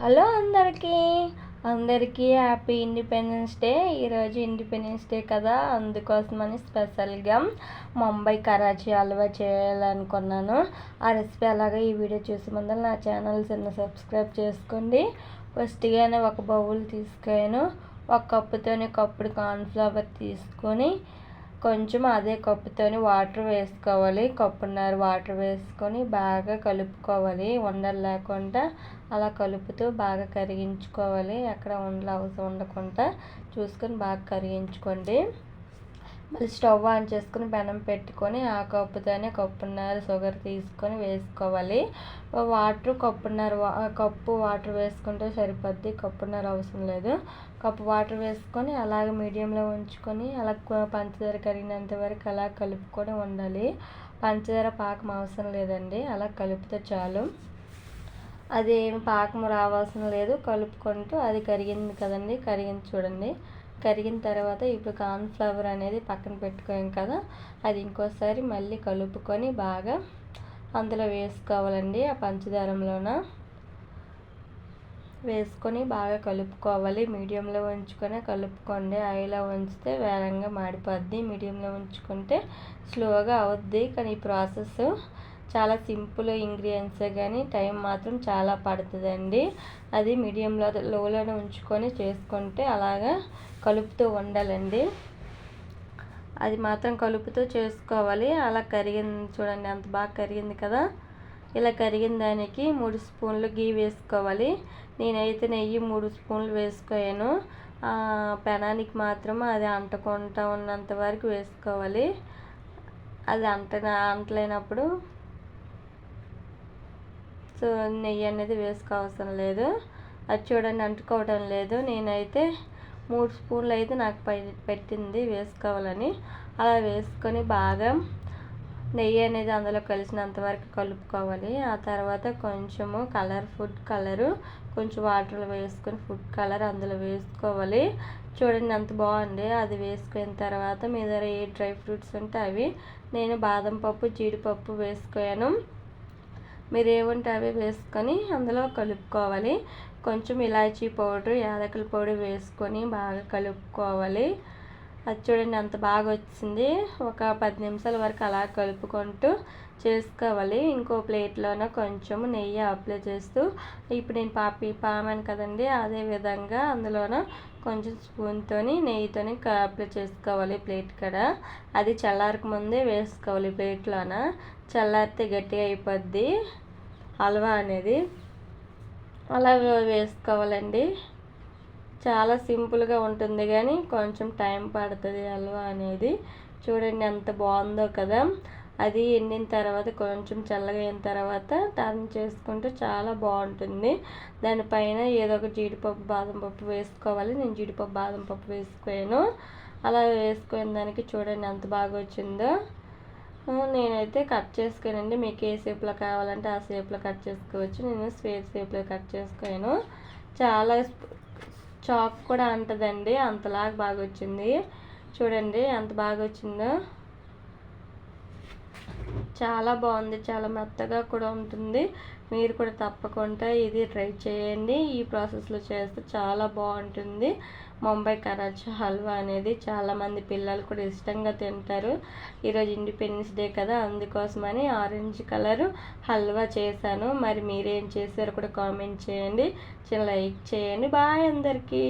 Hello అందరికీ happy independence day. ఈరోజు independence day కదా, అందుకోసమని స్పెషల్గా ముంబై కరాచీ హల్వా చేయాలనుకున్నాను. ఆ రెసిపీ అలాగే ఈ వీడియో చూసే ముందర నా ఛానల్ సబ్స్క్రైబ్ చేసుకోండి. ఫస్ట్గానే ఒక బౌల్ తీసుకొని ఒక కప్పుతోని కప్పుడు కార్న్ఫ్లవర్ తీసుకొని కొంచెం అదే కప్పుతోని వాటర్ వేసుకోవాలి. కప్పున్నర వాటర్ వేసుకొని బాగా కలుపుకోవాలి. ఉండలు లేకుండా అలా కలుపుతూ బాగా కరిగించుకోవాలి. ఎక్కడ ఉండలు అవసరం ఉండకుండా చూసుకొని బాగా కరిగించుకోండి. మళ్ళీ స్టవ్ ఆన్ చేసుకొని పెనం పెట్టుకొని ఆ కప్పుతోనే కప్పున్నర షుగర్ తీసుకొని వేసుకోవాలి. వాటర్ కప్పు వాటర్ వేసుకుంటే సరిపోద్ది, కప్పున్నర అవసరం లేదు. కప్పు వాటర్ వేసుకొని అలాగే మీడియంలో ఉంచుకొని అలా పంచదార కరిగినంత వరకు అలా కలుపుకొని ఉండాలి. పంచదార పాకం అవసరం లేదండి, అలా కలిపితే చాలు. అది పాకం రావాల్సిన లేదు, కలుపుకుంటూ అది కరిగింది కదండి, కరిగింది చూడండి. కరిగిన తర్వాత ఇప్పుడు కార్న్ఫ్లవర్ అనేది పక్కన పెట్టుకోం కదా, అది ఇంకోసారి మళ్ళీ కలుపుకొని బాగా అందులో వేసుకోవాలండి. ఆ పంచదారంలోన వేసుకొని బాగా కలుపుకోవాలి. మీడియంలో ఉంచుకొని కలుపుకోండి. హైలో ఉంచితే వేగంగా మాడిపోద్ది, మీడియంలో ఉంచుకుంటే స్లోగా అవుద్ది. కానీ ఈ ప్రాసెస్ చాలా సింపుల్ ఇంగ్రీడియంట్సే కానీ టైం మాత్రం చాలా పడుతుందండి. అది మీడియంలో లోలోనే ఉంచుకొని చేసుకుంటే అలాగా కలుపుతూ ఉండాలండి. అది మాత్రం కలుపుతూ చేసుకోవాలి. అలా కరిగింది చూడండి, అంత బాగా కరిగింది కదా. ఇలా కరిగిన దానికి 3 స్పూన్లు గీ వేసుకోవాలి. నేనైతే నెయ్యి 3 స్పూన్లు వేసుకోయాను. పెనానికి మాత్రం అది అంటకుండా ఉన్నంత వరకు వేసుకోవాలి. అది అంటలేనప్పుడు సో నెయ్యి అనేది వేసుకోవసరం లేదు. అది చూడండి అంటుకోవడం లేదు. నేనైతే 3 స్పూన్లు అయితే నాకు పెట్టింది వేసుకోవాలని. అలా వేసుకొని బాగా నెయ్యి అనేది అందులో కలిసినంత వరకు కలుపుకోవాలి. ఆ తర్వాత కొంచెము ఫుడ్ కలరు కొంచెం వాటర్లో వేసుకొని ఫుడ్ కలర్ అందులో వేసుకోవాలి. చూడండి అంత బాగుంది. అది వేసుకున్న తర్వాత మీ దగ్గర ఏ డ్రై ఫ్రూట్స్ ఉంటే అవి, నేను బాదం పప్పు జీడిపప్పు వేసుకోయాను. మీరు ఏముంటే అవి వేసుకొని అందులో కలుపుకోవాలి. కొంచెం ఇలాచీ పౌడర్, యాలకుల పౌడర్ వేసుకొని బాగా కలుపుకోవాలి. అది చూడండి అంత బాగా వచ్చింది. ఒక 10 నిమిషాల వరకు అలా కలుపుకుంటూ చేసుకోవాలి. ఇంకో ప్లేట్లోన కొంచెం నెయ్యి అప్లై చేస్తూ, ఇప్పుడు నేను పామాను కదండి, అదే విధంగా అందులోన కొంచెం స్పూన్తోని నెయ్యితోని అప్లై చేసుకోవాలి ప్లేట్ కాడ. అది చల్లారక ముందే వేసుకోవాలి ప్లేట్లోన. చల్లారితే గట్టిగా అయిపోద్ది హల్వా అనేది. అలా వేసుకోవాలండి. చాలా సింపుల్గా ఉంటుంది కానీ కొంచెం టైం పడుతుంది హల్వా అనేది. చూడండి ఎంత బాగుందో కదా. అది ఎండిన తర్వాత కొంచెం చల్లగా అయిన తర్వాత టర్న్ చేసుకుంటే చాలా బాగుంటుంది. దానిపైన ఏదో ఒక జీడిపప్పు బాదం పప్పు వేసుకోవాలి. నేను జీడిపప్పు బాదం పప్పు వేసుకోయాను. అలా వేసుకున్న దానికి చూడండి ఎంత బాగా వచ్చిందో. నేనైతే కట్ చేసుకోనండి, మీకు ఏ షేప్లో కావాలంటే ఆ షేప్లో కట్ చేసుకోవచ్చు. నేను స్క్వేర్ షేప్లో కట్ చేసుకోను. చాలా చాక్ కూడా అంటదండి, అంతలాగా బాగా వచ్చింది. చూడండి ఎంత బాగా వచ్చిందో. చాలా బాగుంది, చాలా మెత్తగా కూడా ఉంటుంది. మీరు కూడా తప్పకుండా ఇది ట్రై చేయండి. ఈ ప్రాసెస్లో చేస్తే చాలా బాగుంటుంది. ముంబై కరాచీ హల్వా అనేది చాలామంది పిల్లలు కూడా ఇష్టంగా తింటారు. ఈరోజు ఇండిపెండెన్స్ డే కదా, అందుకోసమని ఆరెంజ్ కలర్ హల్వా చేశాను. మరి మీరేం చేశారో కూడా కామెంట్ చేయండి, చిన్న లైక్ చేయండి. బాయ్ అందరికీ.